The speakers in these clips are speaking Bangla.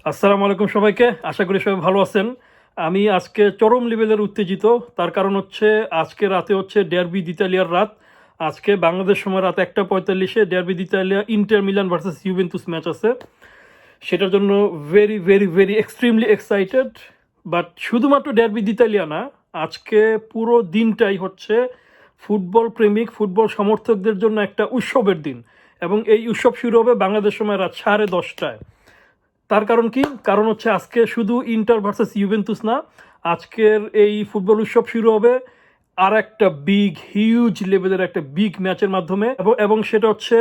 আসসালামু আলাইকুম সবাইকে। আশা করি সবাই ভালো আছেন। আমি আজকে চরম লেভেলের উত্তেজিত। তার কারণ হচ্ছে আজকে রাতে হচ্ছে ডার্বি d'Italiaর রাত। আজকে বাংলাদেশ সময় রাত ১টা ৪৫-এ derby d'Italia Inter Milan versus Juventus match আছে। সেটার জন্য very very very extremely excited. But শুধুমাত্র ডার্বি d'Italia না, আজকে পুরো দিনটাই হচ্ছে ফুটবল প্রেমিক, ফুটবল সমর্থকদের জন্য একটা উৎসবের দিন। এবং এই উৎসব শুরু হবে বাংলাদেশ সময় রাত 10:30টায়। তার কারণ কি? কারণ হচ্ছে আজকে শুধু ইন্টার ভার্সেস ইউভেন্তুস না, আজকের এই ফুটবল উৎসব শুরু হবে আর একটা হিউজ লেভেলের একটা ম্যাচের মাধ্যমে, এবং সেটা হচ্ছে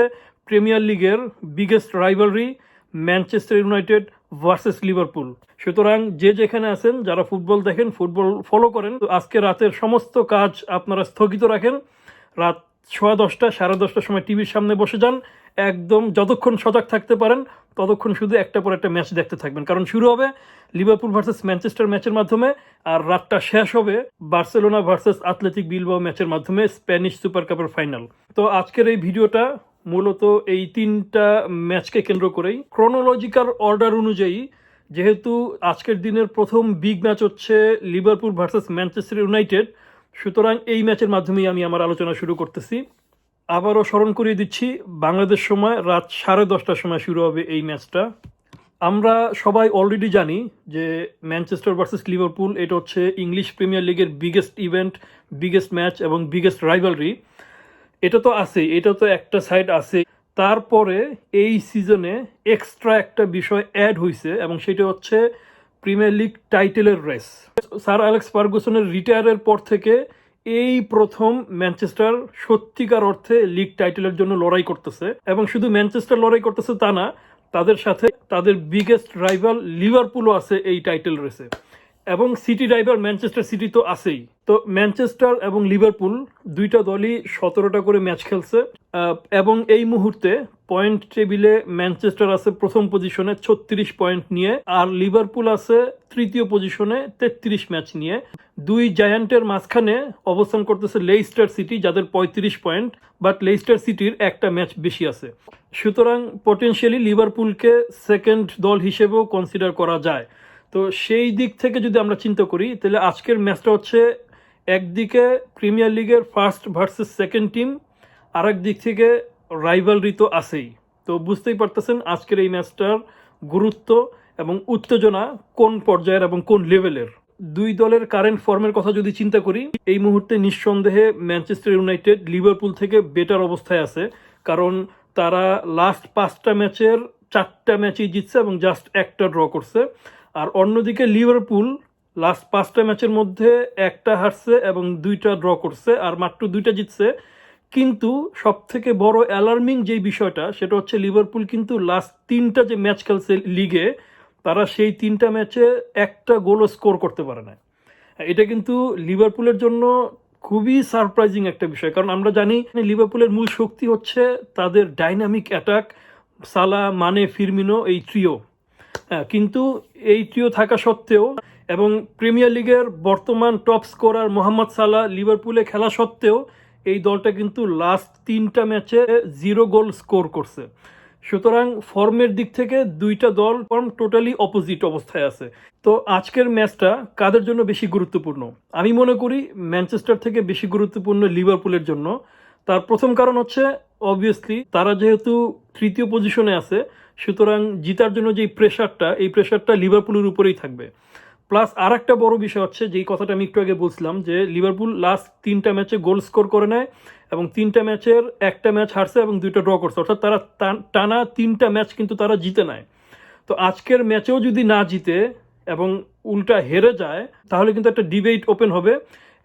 প্রিমিয়ার লিগের biggest rivalry, Manchester United versus Liverpool. সুতরাং যে যেখানে আছেন, যারা ফুটবল দেখেন, ফুটবল ফলো করেন, তো আজকে রাতের সমস্ত কাজ আপনারা স্থগিত রাখেন। রাত 10:30 10:30টার সময় টিভির সামনে বসে যান। একদম যতক্ষণ সজাগ থাকতে পারেন ততক্ষণ শুধু একটা পর একটা ম্যাচ দেখতে থাকবেন, কারণ শুরু হবে লিভারপুল ভার্সেস ম্যানচেস্টার ম্যাচের মাধ্যমে, আর রাতটা শেষ হবে বার্সেলোনা ভার্সেস অ্যাথলেটিক বিলবাও ম্যাচের মাধ্যমে, স্প্যানিশ সুপার কাপের ফাইনাল। তো আজকের এই ভিডিওটা মূলত এই তিনটা ম্যাচকে কেন্দ্র করেই, ক্রোনোলজিক্যাল অর্ডার অনুযায়ী, যেহেতু আজকের দিনের প্রথম বিগ ম্যাচ হচ্ছে লিভারপুল ভার্সেস ম্যানচেস্টার ইউনাইটেড, সুতরাং এই ম্যাচের মাধ্যমেই আমি আমার আলোচনা শুরু করতেছি। আবারও স্মরণ করিয়ে দিচ্ছি, বাংলাদেশ সময় রাত 10:30টার সময় শুরু হবে এই ম্যাচটা। আমরা সবাই অলরেডি জানি যে ম্যানচেস্টার ভার্সেস লিভারপুল এটা হচ্ছে ইংলিশ প্রিমিয়ার লিগের বিগেস্ট ইভেন্ট, বিগেস্ট ম্যাচ এবং বিগেস্ট রাইভালরি। এটা তো আছেই, এটা তো একটা সাইড আছে। তারপরে এই সিজনে এক্সট্রা একটা বিষয় অ্যাড হয়েছে, এবং সেটা হচ্ছে প্রিমিয়ার লিগ টাইটেলের রেস। স্যার অ্যালেক্স ফার্গুসনের রিটায়ারের পর থেকে এই প্রথম ম্যানচেস্টার সত্যিকার অর্থে লিগ টাইটেলের জন্য লড়াই করতেছে, এবং শুধু ম্যানচেস্টার লড়াই করতেছে তা না, তাদের সাথে তাদের বিগেস্ট রাইভাল লিভারপুলও আছে এই টাইটেল রেসে, এবং সিটি রাইভাল ম্যানচেস্টার সিটি তো আছেই। তো ম্যানচেস্টার এবং লিভারপুল দুইটা দলই 17টা করে ম্যাচ খেলছে, এবং এই মুহূর্তে পয়েন্ট টেবিলে ম্যানচেস্টার আছে প্রথম পজিশনে 36 পয়েন্ট নিয়ে, আর লিভারপুল আছে তৃতীয় পজিশনে 33 ম্যাচ নিয়ে। দুই জায়ান্টের মাঝখানে অবস্থান করতেছে লেইস্টার সিটি, যাদের 35 পয়েন্ট, বাট লেইস্টার সিটির একটা ম্যাচ বেশি আছে। সুতরাং পটেনশিয়ালি লিভারপুলকে সেকেন্ড দল হিসেবেও কনসিডার করা যায়। তো সেই দিক থেকে যদি আমরা চিন্তা করি, তাহলে আজকের ম্যাচটা হচ্ছে একদিকে প্রিমিয়ার লিগের ফার্স্ট ভার্সেস সেকেন্ড টিম, আর এক দিক থেকে রাইভালরি তো আছেই। তো বুঝতেই পারতেছেন আজকের এই ম্যাচটার গুরুত্ব এবং উত্তেজনা কোন পর্যায়ের এবং কোন লেভেলের। দুই দলের কারেন্ট ফর্মের কথা যদি চিন্তা করি, এই মুহূর্তে নিঃসন্দেহে ম্যানচেস্টার ইউনাইটেড লিভারপুল থেকে বেটার অবস্থায় আছে, কারণ তারা লাস্ট 5টা ম্যাচের 4টা ম্যাচই জিতছে এবং জাস্ট একটা ড্র করছে। আর অন্যদিকে লিভারপুল লাস্ট 5টা ম্যাচের মধ্যে একটা হারছে এবং 2টা ড্র করছে, আর মাত্র 2টা জিতছে। কিন্তু সব থেকে বড় অ্যালার্মিং যেই বিষয়টা, সেটা হচ্ছে লিভারপুল কিন্তু লাস্ট 3টা যে ম্যাচ খেলছে লিগে, তারা সেই 3টা ম্যাচে একটা গোলও স্কোর করতে পারে না। এটা কিন্তু লিভারপুলের জন্য খুবই সারপ্রাইজিং একটা বিষয়, কারণ আমরা জানি লিভারপুলের মূল শক্তি হচ্ছে তাদের ডাইনামিক অ্যাটাক, সালা, মানে, ফিরমিনো, এই ট্রিও। কিন্তু এই ট্রিও থাকা সত্ত্বেও, এবং প্রিমিয়ার লিগের বর্তমান টপ স্কোরার মোহাম্মদ সালাহ লিভারপুলে খেলা সত্ত্বেও, এই দলটা কিন্তু লাস্ট 3টা ম্যাচে 0 গোল স্কোর করছে। সুতরাং ফর্মের দিক থেকে দুইটা দল ফর্ম টোটালি অপোজিট অবস্থায় আছে। তো আজকের ম্যাচটা কাদের জন্য বেশি গুরুত্বপূর্ণ? আমি মনে করি ম্যানচেস্টার থেকে বেশি গুরুত্বপূর্ণ লিভারপুলের জন্য। তার প্রথম কারণ হচ্ছে অবভিয়াসলি তারা যেহেতু তৃতীয় পজিশনে আছে, সুতরাং জিতার জন্য যেই প্রেশারটা, এই প্রেশারটা লিভারপুলের উপরেই থাকবে। প্লাস আর একটা বড় বিষয় হচ্ছে, যেই কথাটা আমি একটু আগে বলছিলাম, যে লিভারপুল লাস্ট 3টা ম্যাচে গোল স্কোর করে নেয়, এবং 3টা ম্যাচের একটা ম্যাচ হারছে এবং 2টা ড্র করছে, অর্থাৎ তারা টানা 3টা ম্যাচ কিন্তু তারা জিতে নেয়। তো আজকের ম্যাচেও যদি না জিতে এবং উল্টা হেরে যায়, তাহলে কিন্তু একটা ডিবেট ওপেন হবে,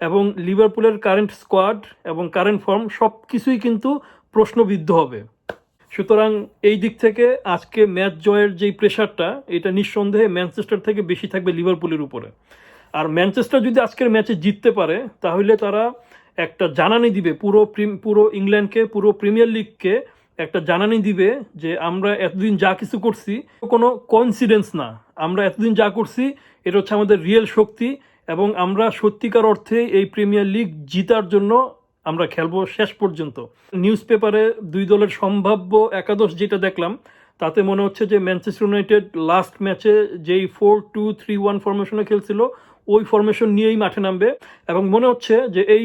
এবং লিভারপুলের কারেন্ট স্কোয়াড এবং কারেন্ট ফর্ম সব কিছুই কিন্তু প্রশ্নবিদ্ধ হবে। সুতরাং এই দিক থেকে আজকে ম্যাচ জয়ের যেই প্রেশারটা, এটা নিঃসন্দেহে ম্যানচেস্টার থেকে বেশি থাকবে লিভারপুলের উপরে। আর ম্যানচেস্টার যদি আজকের ম্যাচে জিততে পারে, তাহলে তারা একটা জানানি দিবে পুরো ইংল্যান্ডকে, পুরো প্রিমিয়ার লিগকে একটা জানানি দিবে যে আমরা এতদিন যা কিছু করছি কোনো কোইন্সিডেন্স না, আমরা এতদিন যা করছি এটা হচ্ছে আমাদের রিয়েল শক্তি, এবং আমরা সত্যিকার অর্থে এই প্রিমিয়ার লিগ জিতার জন্য আমরা খেলবো শেষ পর্যন্ত। নিউজ পেপারে দুই দলের সম্ভাব্য একাদশ যেটা দেখলাম, তাতে মনে হচ্ছে যে ম্যানচেস্টার ইউনাইটেড লাস্ট ম্যাচে যেই 4-2-3-1 ফরমেশনে খেলছিল ওই ফরমেশন নিয়েই মাঠে নামবে, এবং মনে হচ্ছে যে এই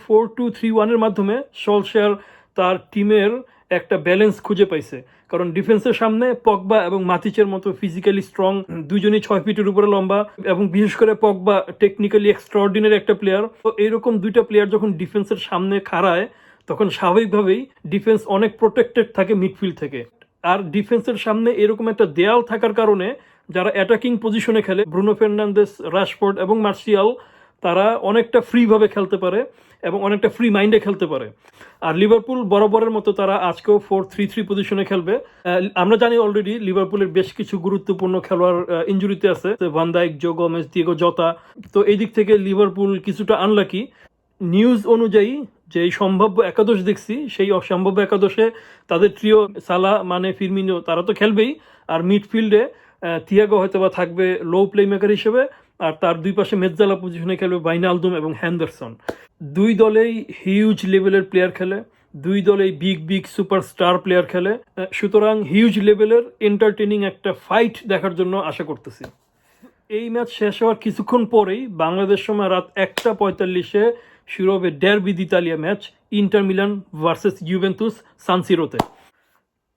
4-2-3-1-এর মাধ্যমে সলশায়ার তার টিমের একটা ব্যালেন্স খুঁজে পাইছে। কারণ ডিফেন্সের সামনে পগবা এবং মাতিচের মতো ফিজিক্যালি স্ট্রং, দুইজনই 6 ফিটের উপরে লম্বা, এবং বিশেষ করে পগবা টেকনিক্যালি এক্সট্রাঅর্ডিনারি একটা প্লেয়ার। তো এইরকম দুইটা প্লেয়ার যখন ডিফেন্সের সামনে খাড়ায় তখন স্বাভাবিকভাবেই ডিফেন্স অনেক প্রোটেক্টেড থাকে মিডফিল্ড থেকে। আর ডিফেন্সের সামনে এরকম একটা দেয়াল থাকার কারণে যারা অ্যাটাকিং পজিশনে খেলে, ব্রুনো ফার্নান্দেস, রাশফোর্ড এবং মার্সিয়াল, তারা অনেকটা ফ্রিভাবে খেলতে পারে এবং অনেকটা ফ্রি মাইন্ডে খেলতে পারে। আর লিভারপুল বরাবরের মতো তারা আজকেও 4-3-3 পজিশনে খেলবে। আমরা জানি অলরেডি লিভারপুলের বেশ কিছু গুরুত্বপূর্ণ খেলোয়াড় ইনজুরিতে আছে, ভান ডাইক, জো গোমেজ, দিয়েগো জতা। তো এই দিক থেকে লিভারপুল কিছুটা আনলাকি। নিউজ অনুযায়ী যে সম্ভাব্য একাদশ দেখছি, সেই অসম্ভাব্য একাদশে তাদের ট্রিও সালা, মানে, ফিরমিনো, তারা তো খেলবেই। আর মিডফিল্ডে থিয়াগো হয়তো বা থাকবে লো প্লে মেকার হিসেবে, আর তার দুই পাশে মেজ্জালা পজিশনে খেলবে ভাইনালদুম এবং হ্যান্ডারসন। দুই দলেই হিউজ লেভেলের প্লেয়ার খেলে, দুই দলেই বিগ বিগ সুপারস্টার প্লেয়ার খেলে। সুতরাং হিউজ লেভেলের এন্টারটেনিং একটা ফাইট দেখার জন্য আশা করতেছি। এই ম্যাচ শেষ হওয়ার কিছুক্ষণ পরেই বাংলাদেশ সময় রাত 1:45-এ শুরু হবে derby d'Italia match, Inter Milan versus Juventus San সিরোতে।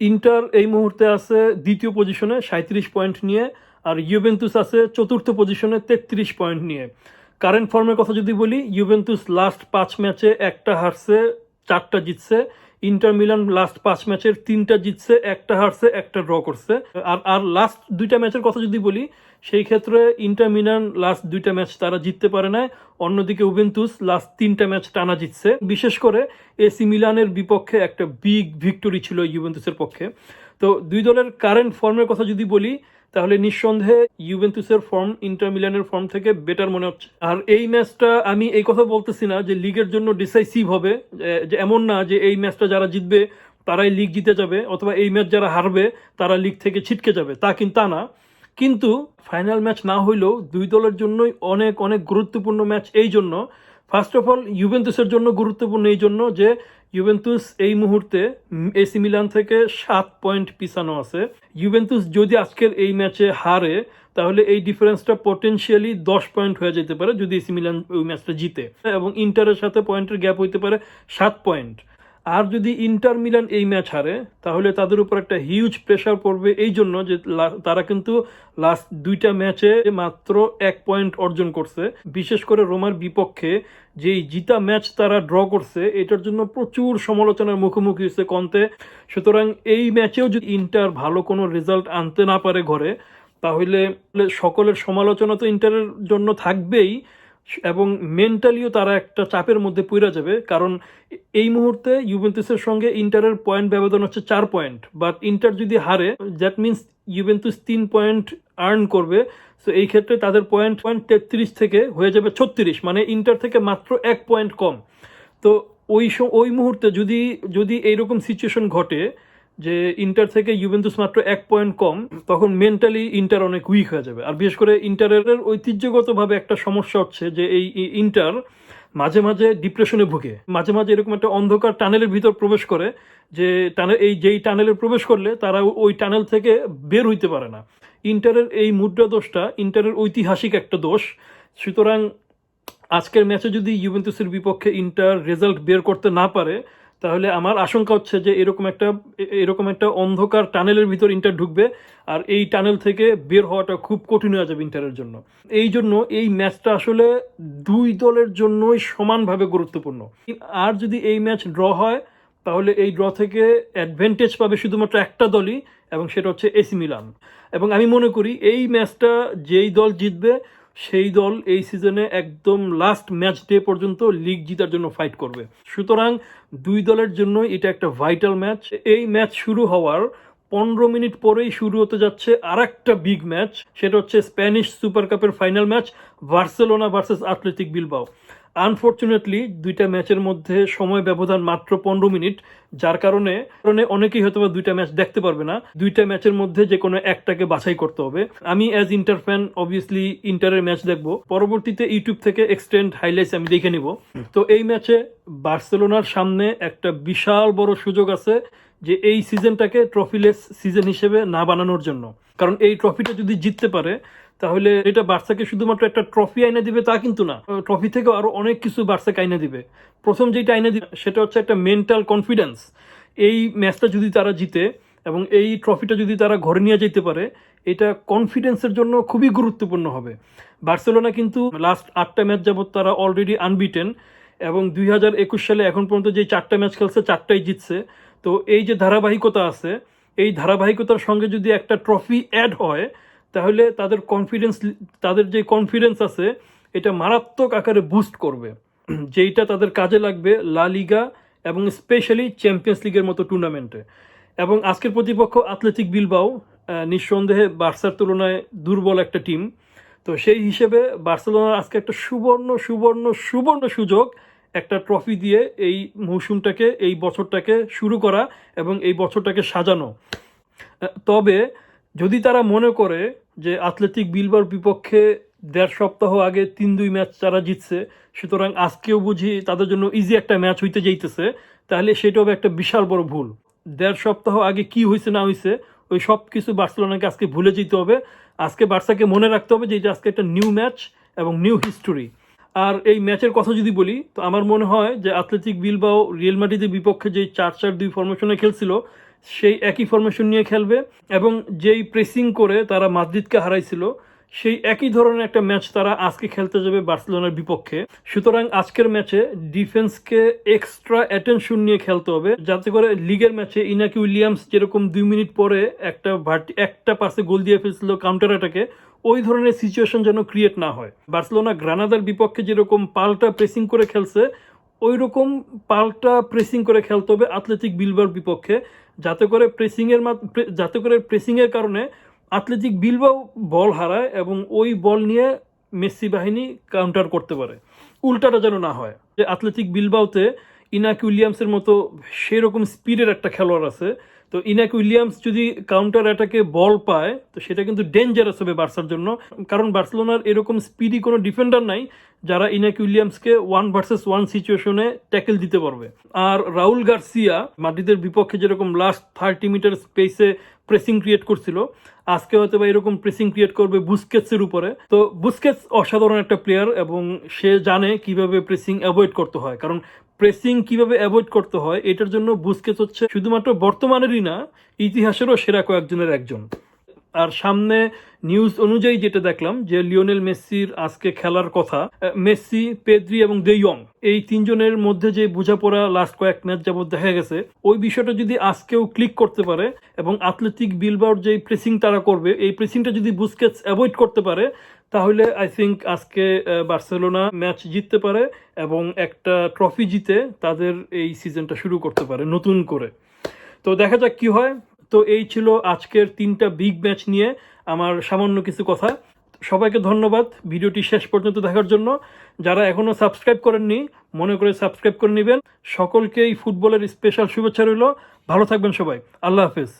ইন্টার এই মুহূর্তে আছে দ্বিতীয় পজিশনে 37 পয়েন্ট নিয়ে, আর ইউভেন্তুস আছে চতুর্থ পজিশনে 33 পয়েন্ট নিয়ে। কারেন্ট ফর্মের কথা যদি বলি, ইউভেন্তুস লাস্ট 5 ম্যাচে 1টা হারছে, 4টা জিতছে। ইন্টার মিলান লাস্ট 5 ম্যাচের 3টা জিতছে, 1টা হারছে, 1টা ড্র করছে। আর লাস্ট 2টা ম্যাচের কথা যদি বলি, সেই ক্ষেত্রে ইন্টার মিলান লাস্ট 2টা ম্যাচ তারা জিততে পারে না, অন্যদিকে ইউভেন্তুস লাস্ট 3টা ম্যাচ টানা জিতছে। বিশেষ করে এসি মিলানের বিপক্ষে একটা বিগ ভিক্টরি ছিল ইউভেন্তুসের পক্ষে। তো দুই দলের কারেন্ট ফর্মের কথা যদি বলি, তাহলে নিঃসন্দেহে ইউভেন্তুসের ফর্ম ইন্টার মিলানের ফর্ম থেকে বেটার মনে হচ্ছে। আর এই ম্যাচটা, আমি এই কথা বলতেছি না যে লিগের জন্য ডিসাইসিভ হবে, যে এমন না যে এই ম্যাচটা যারা জিতবে তারাই লিগ জিতে যাবে, অথবা এই ম্যাচ যারা হারবে তারা লিগ থেকে ছিটকে যাবে, তা কিন্তু তা না। কিন্তু ফাইনাল ম্যাচ না হইলেও দুই দলের জন্যই অনেক অনেক গুরুত্বপূর্ণ ম্যাচ। এই জন্য ফার্স্ট অফ অল ইউভেন্তুসের জন্য গুরুত্বপূর্ণ এই জন্য যে ইউভেন্তুস এই মুহূর্তে এসি মিলান থেকে 7 পয়েন্ট পিছানো আছে। ইউভেন্তুস যদি আজকের এই ম্যাচে হারে, তাহলে এই ডিফারেন্সটা পটেনশিয়ালি 10 পয়েন্ট হয়ে যেতে পারে যদি এসি মিলান ওই ম্যাচটা জিতে, এবং ইন্টারের সাথে পয়েন্টের গ্যাপ হইতে পারে 7 পয়েন্ট। আর যদি ইন্টার মিলান এই ম্যাচ হারে, তাহলে তাদের উপর একটা হিউজ প্রেশার পড়বে, এই জন্য যে তারা কিন্তু লাস্ট 2টা ম্যাচে মাত্র 1 পয়েন্ট অর্জন করছে। বিশেষ করে রোমার বিপক্ষে যেই জিতা ম্যাচ তারা ড্র করছে, এটার জন্য প্রচুর সমালোচনার মুখোমুখি হয়েছে কন্তে। সুতরাং এই ম্যাচেও যদি ইন্টার ভালো কোনো রেজাল্ট আনতে না পারে ঘরে, তাহলে সকলের সমালোচনা তো ইন্টারের জন্য থাকবেই, এবং মেন্টালিও তারা একটা চাপের মধ্যে পড়ে যাবে। কারণ এই মুহূর্তে ইউভেন্তুসের সঙ্গে ইন্টারের পয়েন্ট ব্যবধান হচ্ছে 4 পয়েন্ট, বাট ইন্টার যদি হারে, that means Juventus 3 point earn করবে। সো এই ক্ষেত্রে তাদের পয়েন্ট 33 থেকে হয়ে যাবে 36, মানে ইন্টার থেকে মাত্র 1 পয়েন্ট কম। তো ওই মুহূর্তে যদি এইরকম সিচুয়েশন ঘটে যে ইন্টার থেকে ইউভেন্তুস মাত্র 1 পয়েন্ট কম, তখন মেন্টালি ইন্টার অনেক উইক হয়ে যাবে। আর বিশেষ করে ইন্টারের ঐতিহ্যগতভাবে একটা সমস্যা হচ্ছে যে এই ইন্টার মাঝে মাঝে ডিপ্রেশনে ভুগে, মাঝে মাঝে এরকম একটা অন্ধকার টানেলের ভিতর প্রবেশ করে, যে যেই টানেলে প্রবেশ করলে তারা ওই টানেল থেকে বের হইতে পারে না। ইন্টারের এই মুদ্রা দোষটা ইন্টারের ঐতিহাসিক একটা দোষ। সুতরাং আজকের ম্যাচে যদি ইউভেন্তুসের বিপক্ষে ইন্টার রেজাল্ট বের করতে না পারে, তাহলে আমার আশঙ্কা হচ্ছে যে এরকম একটা অন্ধকার টানেলের ভিতর ইন্টার ঢুকবে, আর এই টানেল থেকে বের হওয়াটা খুব কঠিন হয়ে যাবে ইন্টারের জন্য। এই জন্য এই ম্যাচটা আসলে দুই দলের জন্যই সমানভাবে গুরুত্বপূর্ণ। আর যদি এই ম্যাচ ড্র হয়, তাহলে এই ড্র থেকে অ্যাডভান্টেজ পাবে শুধুমাত্র একটা দলই, এবং সেটা হচ্ছে এসি মিলান। এবং আমি মনে করি এই ম্যাচটা যেই দল জিতবে, সেই দল এই সিজনে একদম লাস্ট ম্যাচ ডে পর্যন্ত লিগ জিতার জন্য ফাইট করবে। সুতরাং দুই দলের জন্য এটা একটা ভাইটাল ম্যাচ। এই ম্যাচ শুরু হওয়ার 15 মিনিট পরেই শুরু হতে যাচ্ছে আর একটা বিগ ম্যাচ, সেটা হচ্ছে স্প্যানিশ সুপার কাপের final match, Barcelona versus athletic Bilbao. Unfortunately দুইটা ম্যাচের মধ্যে সময় ব্যবধান মাত্র 15 মিনিট, যার কারণে অনেকেই হয়তো বা দুইটা ম্যাচ দেখতে পারবে না। দুইটা ম্যাচের মধ্যে যে কোনো একটাকে বাছাই করতে হবে। আমি অ্যাজ ইন্টার ফ্যান অবভিয়াসলি ইন্টারের ম্যাচ দেখবো, পরবর্তীতে ইউটিউব থেকে এক্সটেন্ড হাইলাইটস আমি দেখে নিব। তো এই ম্যাচে বার্সেলোনার সামনে একটা বিশাল বড় সুযোগ আছে যে এই সিজনটাকে ট্রফিলেস সিজন হিসেবে না বানানোর জন্য। কারণ এই ট্রফিটা যদি জিততে পারে তাহলে এটা বার্সাকে শুধুমাত্র একটা ট্রফি আইনে দিবে তা কিন্তু না, ট্রফি থেকেও আরও অনেক কিছু বার্সাকে আইনে দিবে। প্রথম যেটা আইনে দিবে সেটা হচ্ছে একটা মেন্টাল কনফিডেন্স। এই ম্যাচটা যদি তারা জিতে এবং এই ট্রফিটা যদি তারা ঘরে নিয়ে যেতে পারে, এটা কনফিডেন্সের জন্য খুবই গুরুত্বপূর্ণ হবে। বার্সেলোনা কিন্তু লাস্ট 8টা ম্যাচ যাবত তারা অলরেডি আনবিটেন, এবং 2021 সালে এখন পর্যন্ত যে 4টা ম্যাচ খেলছে 4টাই জিতছে। তো এই যে ধারাবাহিকতা আছে, এই ধারাবাহিকতার সঙ্গে যদি একটা ট্রফি অ্যাড হয় তাহলে তাদের যে কনফিডেন্স আছে এটা মারাত্মক আকারে বুস্ট করবে, যেইটা তাদের কাজে লাগবে লা লিগা এবং স্পেশালি চ্যাম্পিয়ন্স লিগের মতো টুর্নামেন্টে। এবং আজকের প্রতিপক্ষ অ্যাথলেটিক বিলবাও নিঃসন্দেহে বার্সার তুলনায় দুর্বল একটা টিম। তো সেই হিসেবে বার্সেলোনার আজকে একটা সুবর্ণ সুবর্ণ সুবর্ণ সুযোগ একটা ট্রফি দিয়ে এই মৌসুমটাকে, এই বছরটাকে শুরু করা এবং এই বছরটাকে সাজানো। তবে যদি তারা মনে করে যে অ্যাথলেটিক বিলবাওর বিপক্ষে 1.5 সপ্তাহ আগে 3-2 ম্যাচ তারা জিতছে, সুতরাং আজকেও বুঝি তাদের জন্য ইজি একটা ম্যাচ হইতে যাইতেছে, তাহলে সেটা হবে একটা বিশাল বড় ভুল। 1.5 সপ্তাহ আগে কি হয়েছে না হয়েছে ওই সব কিছু বার্সেলোনাকে আজকে ভুলে যেতে হবে। আজকে বার্সাকে মনে রাখতে হবে যে এটা আজকে একটা নিউ ম্যাচ এবং নিউ হিস্টোরি। আর এই ম্যাচের কথা যদি বলি তো আমার মনে হয় যে অ্যাথলেটিক বিলবাও রিয়াল মাদ্রিদের বিপক্ষে যে 4-4-2 ফরমেশনে খেলছিল সেই একই ফরমেশন নিয়ে খেলবে, এবং যেই প্রেসিং করে তারা মাদ্রিদকে হারাইছিল সেই একই ধরনের একটা ম্যাচ তারা আজকে খেলতে যাবে বার্সেলোনার বিপক্ষে। সুতরাং আজকের ম্যাচে ডিফেন্সকে এক্সট্রা অ্যাটেনশন নিয়ে খেলতে হবে, যাতে করে লিগের ম্যাচে ইনাকি উইলিয়ামস যেরকম 2 মিনিট পরে একটা পাসে গোল দিয়ে ফেলছিল কাউন্টার অ্যাটাকে, ওই ধরনের সিচুয়েশন যেন ক্রিয়েট না হয়। বার্সেলোনা গ্রানাদার বিপক্ষে যেরকম পাল্টা প্রেসিং করে খেলছে ওই রকম পাল্টা প্রেসিং করে খেলতে হবে অ্যাথলেটিক বিলবাওর বিপক্ষে, যাতে করে প্রেসিংয়ের কারণে অ্যাথলেটিক বিলবাও বল হারায় এবং ওই বল নিয়ে মেসি বাহিনী কাউন্টার করতে পারে। উল্টাটা যেন না হয়, যে অ্যাথলেটিক বিলবাওতে ইনাকি উইলিয়ামসের মতো সেরকম স্পিডের একটা খেলোয়াড় আছে, তো ইনাকি উইলিয়ামস যদি কাউন্টার অ্যাটাকে বল পায় তো সেটা কিন্তু ডেঞ্জারাস হবে বার্সার জন্য, কারণ বার্সেলোনার এরকম স্পিডি কোনো ডিফেন্ডার নাই যারা ইনাকি উইলিয়ামসকে 1 ভার্সেস 1 সিচুয়েশনে ট্যাকেল দিতে পারবে। আর রাউল গার্সিয়া মাদ্রিদের বিপক্ষে যেরকম লাস্ট 30 মিটার স্পেসে প্রেসিং ক্রিয়েট করছিল, আজকে হয়তো বা এরকম প্রেসিং ক্রিয়েট করবে বুস্কেটসের উপরে। তো বুস্কেটস অসাধারণ একটা প্লেয়ার এবং সে জানে কিভাবে প্রেসিং অ্যাভয়েড করতে হয়, কারণ প্রেসিং কিভাবে অ্যাভয়েড করতে হয় এটার জন্য বুস্কেটস হচ্ছে শুধুমাত্র বর্তমানেরই না, ইতিহাসেরও সেরা কয়েকজনের একজন। আর সামনে নিউজ অনুযায়ী যেটা দেখলাম যে লিওনেল মেসির আজকে খেলার কথা, মেসি, পেদ্রি এবং দে ইয়ং এই 3 জনের মধ্যে যে বোঝাপড়া লাস্ট কয়েক ম্যাচ যাবত দেখা গেছে, ওই বিষয়টা যদি আজকেও ক্লিক করতে পারে এবং অ্যাথলেটিক বিলবাওর যে প্রেসিং তারা করবে এই প্রেসিংটা যদি বুস্কেটস অ্যাভয়েড করতে পারে তাহলে আই থিঙ্ক আজকে বার্সেলোনা ম্যাচ জিততে পারে এবং একটা ট্রফি জিতে তাদের এই সিজনটা শুরু করতে পারে নতুন করে। তো দেখা যাক কি হয়। তো এই ছিল আজকের 3টা বিগ ম্যাচ নিয়ে আমার সামান্য কিছু কথা। সবাইকে ধন্যবাদ ভিডিওটি শেষ পর্যন্ত দেখার জন্য। যারা এখনও সাবস্ক্রাইব করেননি মনে করে সাবস্ক্রাইব করে নেবেন। সকলকেই ফুটবলের স্পেশাল শুভেচ্ছা রইল। ভালো থাকবেন সবাই। আল্লাহ হাফেজ।